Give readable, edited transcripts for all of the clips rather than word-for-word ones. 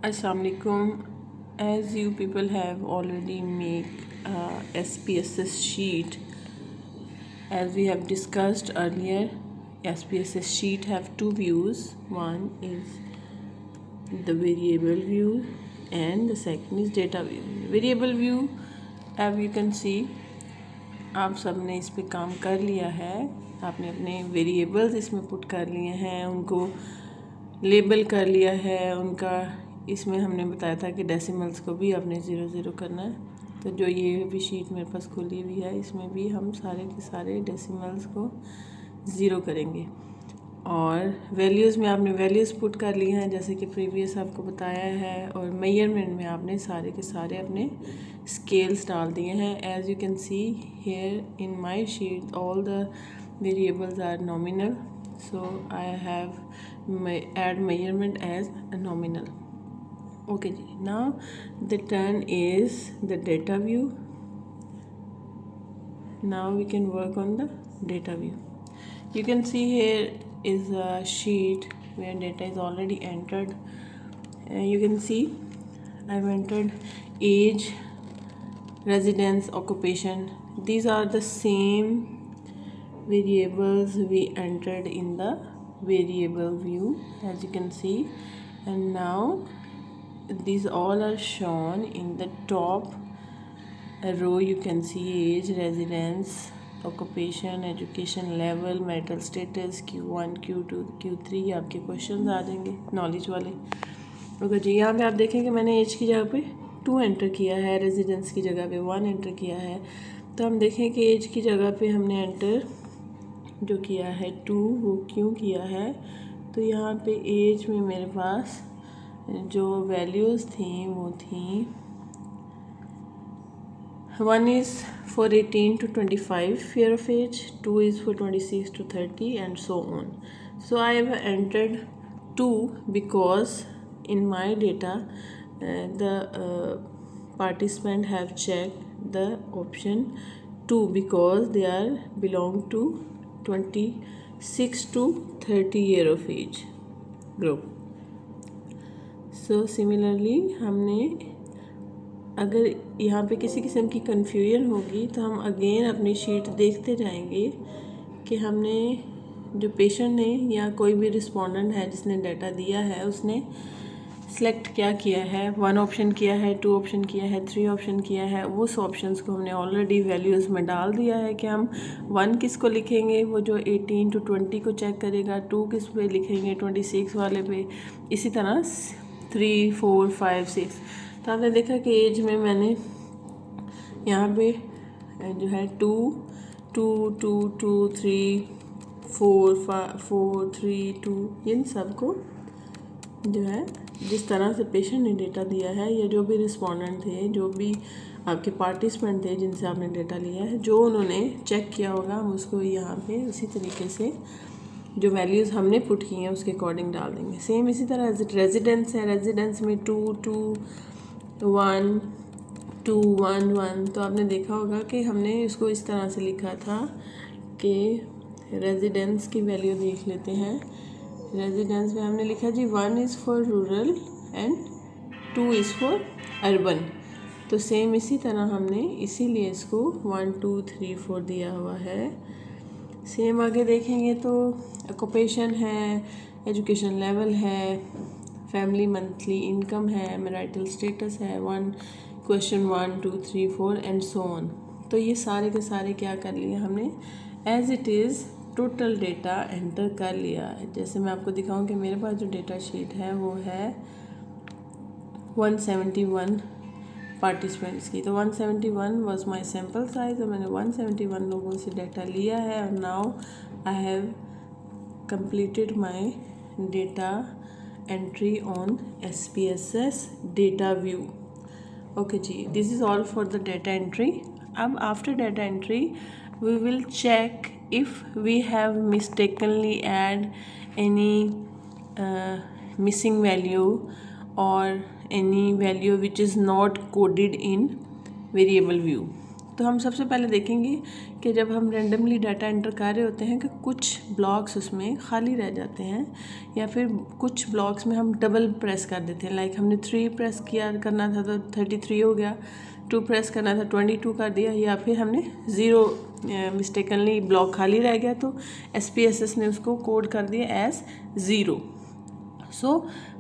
Assalamu alaikum. As you people have already made SPSS sheet, as we have discussed earlier, SPSS sheet have two views. One is the variable view and the second is data view. Variable view, as you can see, आप सब ने इस पे काम कर लिया है. आपने अपने वेरिएबल्स इसमें पुट कर लिए हैं, उनको लेबल कर लिया है. उनका इसमें हमने बताया था कि डेसिमल्स को भी आपने 0 करना है. तो जो ये भी शीट मेरे पास खुली हुई है, इसमें भी हम सारे के सारे डेसिमल्स को 0 करेंगे. और वैल्यूज़ में आपने वैल्यूज़ पुट कर ली हैं जैसे कि प्रीवियस आपको बताया है. और मेजरमेंट में आपने सारे के सारे अपने स्केल्स डाल दिए हैं. As you can see here in my sheet all the variables are nominal, so I have add measurement as a nominal. Okay, now the turn is the data view. Now we can work on the data view. You can see here is a sheet where data is already entered. You can see I've entered age, residence, occupation. These are the same variables we entered in the variable view, as you can see. And now these all are shown in the top row. You can see age, residence, occupation, education level, marital status, Q1, Q2, Q3. आपके questions आ जाएंगे knowledge वाले. Okay जी, यहाँ पे आप देखें कि मैंने as की जगह पे 2 एंटर किया है, रेजिडेंस की जगह पे 1 एंटर किया है. तो हम देखें कि एज की जगह पे हमने एंटर जो किया है 2, वो क्यों किया है. तो यहाँ पे एज में मेरे पास जो वैल्यूज़ थी वो थी 1 is for 18 to 25 year of age, 2 is for 26 to 30 and so on. So I have entered 2 because in my data the participant have checked the option 2 because they are belong to 26 to 30 year of age group. So similarly हमने अगर यहाँ पे किसी किस्म की confusion होगी तो हम अगेन अपनी शीट देखते जाएंगे कि हमने जो पेशेंट ने या कोई भी रिस्पोंडेंट है जिसने डाटा दिया है उसने सेलेक्ट क्या किया है. 1 ऑप्शन किया है, 2 ऑप्शन किया है, 3 ऑप्शन किया है. उस ऑप्शंस को हमने ऑलरेडी वैल्यूज़ में डाल दिया है कि हम 1 किस को लिखेंगे, वो जो 18 to 20 को चेक करेगा. 2 किस पे लिखेंगे, 26 वाले पे. इसी तरह 3, 4, 5, 6. तो आपने देखा कि एज में मैंने यहाँ पे जो है 2, 2, 2, 2, 3, 4, 4, 3, 2 इन सब को जो है जिस तरह से पेशेंट ने डेटा दिया है या जो भी रिस्पोंडेंट थे, जो भी आपके पार्टिसिपेंट थे जिनसे आपने डेटा लिया है, जो उन्होंने चेक किया होगा हम उसको यहाँ पे उसी तरीके से जो वैल्यूज़ हमने पुट की हैं उसके अकॉर्डिंग डाल देंगे. सेम इसी तरह रेजिडेंस है, रेजिडेंस में 2, 2, 1, 2, 1, 1. तो आपने देखा होगा कि हमने इसको इस तरह से लिखा था कि रेजिडेंस की वैल्यू देख लेते हैं. रेजिडेंस में हमने लिखा जी 1 is for rural and 2 is for urban. तो सेम इसी तरह हमने इसीलिए इसको 1, 2, 3, 4 दिया हुआ है. सेम आगे देखेंगे तो ऑक्यूपेशन है, एजुकेशन लेवल है, फैमिली मंथली इनकम है, मैरिटल स्टेटस है, 1 क्वेश्चन 1, 2, 3, 4 एंड सो ऑन. तो ये सारे के सारे क्या कर लिए हमने as it is total data enter कर लिया है. जैसे मैं आपको दिखाऊं कि मेरे पास जो डेटा शीट है वो है 171 पार्टिसिपेंट्स की. तो 171 वाज माय सैम्पल साइज और मैंने 171 लोगों से डाटा लिया है. और now I have completed my data entry on SPSS data view. Okay जी, this is all for the data entry. अब after data entry we will check if we have mistakenly add any missing value or any value which is not coded in variable view. तो तो हम सबसे पहले देखेंगे कि जब हम रैंडमली डाटा एंटर कर रहे होते हैं कि कुछ ब्लॉक्स उसमें खाली रह जाते हैं या फिर कुछ ब्लॉक्स में हम डबल प्रेस कर देते हैं। लाइक हमने 3 प्रेस करना था तो 33 हो गया, 2 प्रेस करना था 22 कर दिया, या फिर हमने 0 मिस्टेकनली ब्लॉक खाली रह गया तो SPSS ने उसको कोड कर दिया as 0। So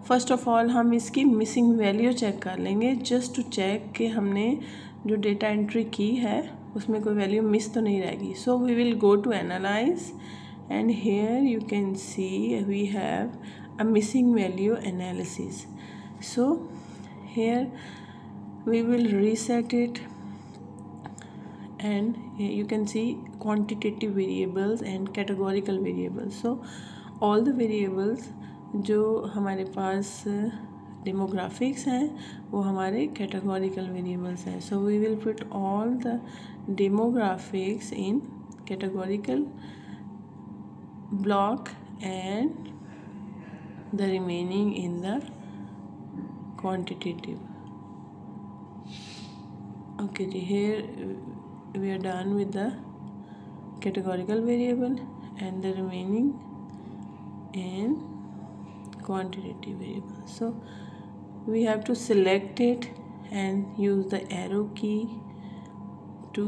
first of all हम इसकी मिसिंग वैल्यू चेक कर लेंगे जस्ट टू चेक कि हमने जो डेटा एंट्री की है उसमें कोई वैल्यू मिस तो नहीं रहेगी। So we will go to analyse and here you can see we have a missing value analysis. So here we will reset it and you can see quantitative variables and categorical variables. So all the variables जो हमारे पास demographics हैं वो हमारे categorical variables हैं. So we will put all the demographics in categorical block and the remaining in the quantitative. Okay ji, here we are done with the categorical variable and the remaining in quantitative variable. So we have to select it and use the arrow key to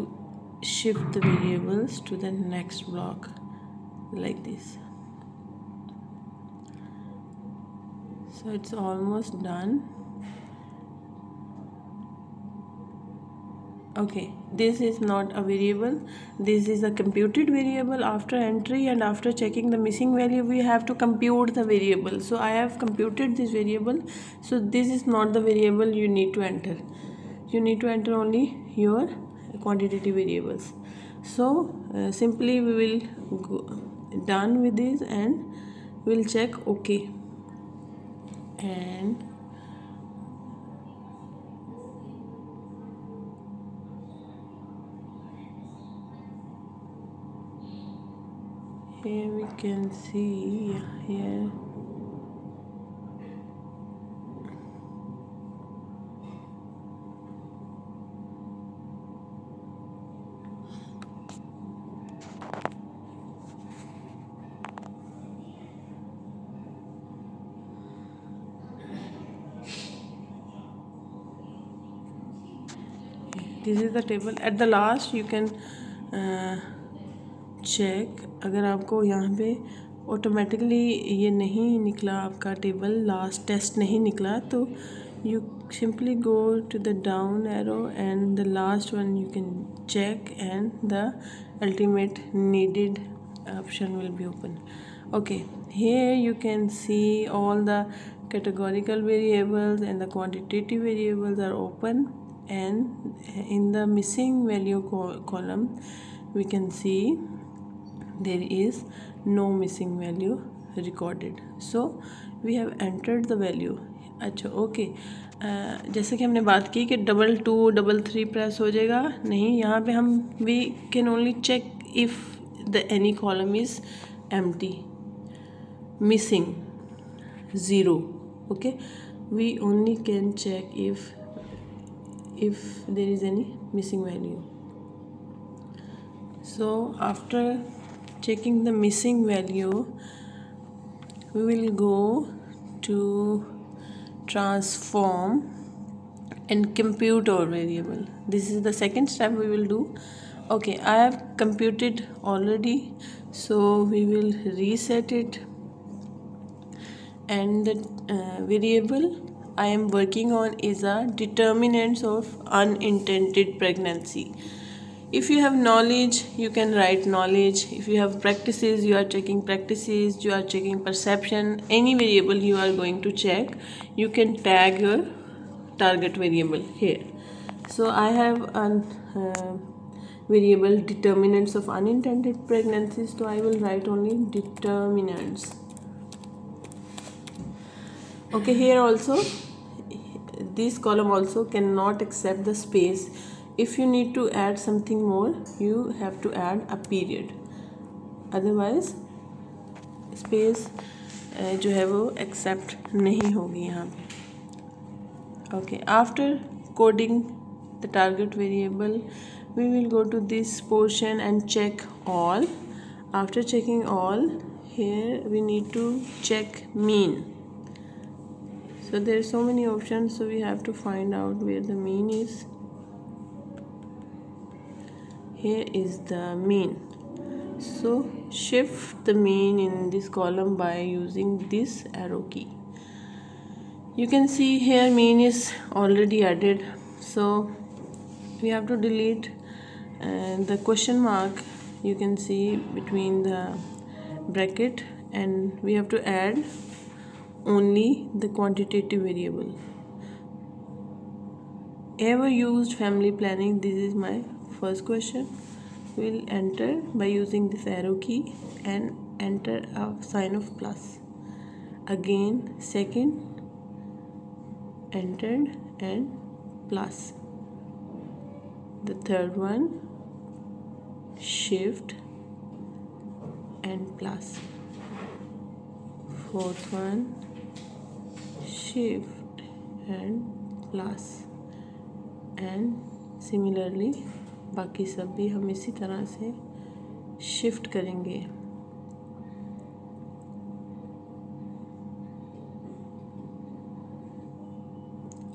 shift the variables to the next block like this. So it's almost done. Okay, this is not a variable, this is a computed variable. After entry and after checking the missing value we have to compute the variable. So I have computed this variable, so this is not the variable you need to enter. You need to enter only your quantitative variables. So simply we will go done with this and we'll check okay, and here we can see here this is the table. At the last you can check, अगर आपको यहाँ पे automatically ये नहीं निकला आपका table, last test नहीं निकला, तो you simply go to the down arrow and the last one you can check and the ultimate needed option will be open. Okay, here you can see all the categorical variables and the quantitative variables are open, and in the missing value column we can see there is no missing value recorded. So we have entered the value. अच्छा okay, जैसे कि हमने बात की कि 2 3 press हो जाएगा, नहीं, यहाँ पे हम we can only check if the any column is empty, missing 0. okay, we only can check if there is any missing value. So after checking the missing value we will go to transform and compute our variable. This is the second step we will do. Okay, I have computed already, so we will reset it, and the variable I am working on is a determinants of unintended pregnancy. If you have knowledge you can write knowledge, if you have practices you are checking practices, you are checking perception, any variable you are going to check you can tag your target variable here. So I have a variable determinants of unintended pregnancies, so I will write only determinants. Okay, here also this column also cannot accept the space. If you need to add something more you have to add a period, otherwise space जो है वो accept नहीं होगी यहाँ पे. Okay, after coding the target variable we will go to this portion and check all. After checking all, here we need to check mean. So there are so many options, so we have to find out where the mean is. Here is the mean. So shift the mean in this column by using this arrow key. You can see here mean is already added, so we have to delete the question mark. You can see between the bracket, and we have to add only the quantitative variable. Ever used family planning? This is my first question. We'll enter by using this arrow key and enter a sign of plus. Again second, entered and plus. The third one, shift and plus. Fourth one, shift and plus. And similarly बाकी सब भी हम इसी तरह से shift करेंगे.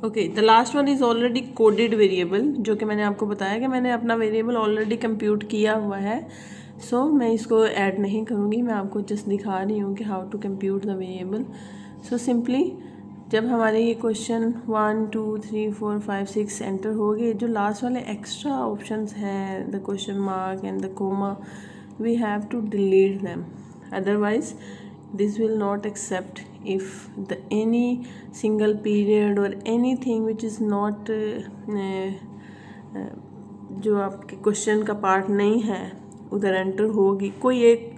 Okay, the last one is already coded variable, जो कि मैंने आपको बताया कि मैंने अपना वेरिएबल ऑलरेडी कंप्यूट किया हुआ है. सो मैं इसको ऐड नहीं करूँगी, मैं आपको जस्ट दिखा रही हूँ कि how to compute the variable. So simply जब हमारे ये क्वेश्चन 1 2 3 4 5 6 एंटर हो गए, जो लास्ट वाले एक्स्ट्रा ऑप्शंस हैं, the question mark and the comma, we have to delete them, otherwise this will not accept if the any single period और anything which is not जो आपके question का part नहीं है उधर enter होगी. कोई एक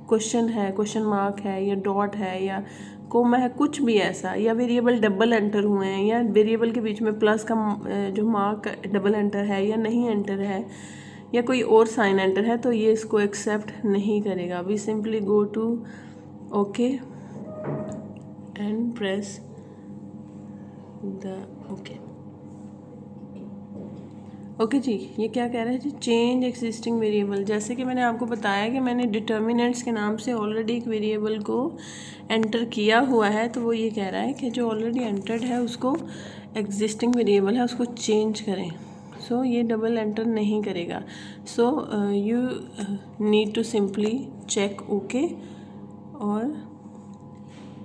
क्वेश्चन है, क्वेश्चन मार्क है या डॉट है या कोमा है, कुछ भी ऐसा, या वेरिएबल डबल एंटर हुए हैं या वेरिएबल के बीच में प्लस का जो मार्क डबल एंटर है या नहीं एंटर है या कोई और साइन एंटर है, तो ये इसको एक्सेप्ट नहीं करेगा. We simply go to okay and press the okay. Okay जी, ये क्या कह रहा है जी, चेंज एक्सिस्टिंग वेरिएबल. जैसे कि मैंने आपको बताया कि मैंने डिटर्मिनेंट्स के नाम से ऑलरेडी एक वेरिएबल को एंटर किया हुआ है, तो वो ये कह रहा है कि जो ऑलरेडी एंटर्ड है उसको एग्जिस्टिंग वेरिएबल है उसको चेंज करें. सो ये डबल एंटर नहीं करेगा. So you need to simply check okay. और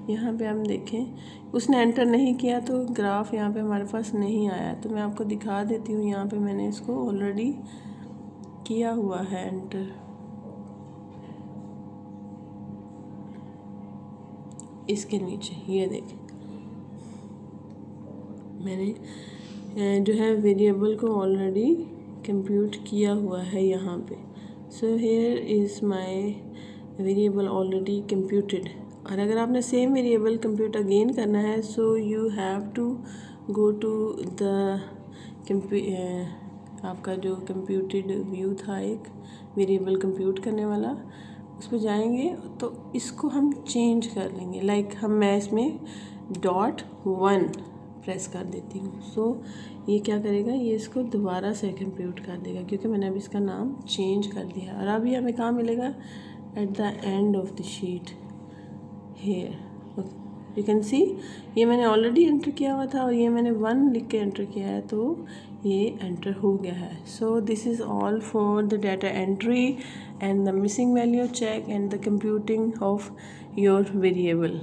यहाँ पे हम देखें उसने एंटर नहीं किया तो ग्राफ यहाँ पे हमारे पास नहीं आया, तो मैं आपको दिखा देती हूँ. यहाँ पे मैंने इसको ऑलरेडी किया हुआ है एंटर. इसके नीचे ये देखें मैंने जो है वेरिएबल को ऑलरेडी कंप्यूट किया हुआ है यहाँ पे. So here is my variable already computed. और अगर आपने सेम वेरिएबल कंप्यूट अगेन करना है, so you have to go to the आपका जो कंप्यूटेड व्यू था एक वेरिएबल कंप्यूट करने वाला, उस पर जाएंगे तो इसको हम चेंज कर लेंगे. लाइक मैं इसमें .1 प्रेस कर देती हूँ. सो ये क्या करेगा, ये इसको दोबारा से कंप्यूट कर देगा क्योंकि मैंने अभी इसका नाम चेंज कर दिया. और अभी हमें कहाँ मिलेगा, at the end of the sheet here. You can see ये मैंने ऑलरेडी एंटर किया हुआ था और ये मैंने 1 लिख के एंटर किया है, तो ये एंटर हो गया है. So this is all for the data entry and the missing value check and the computing of your variable.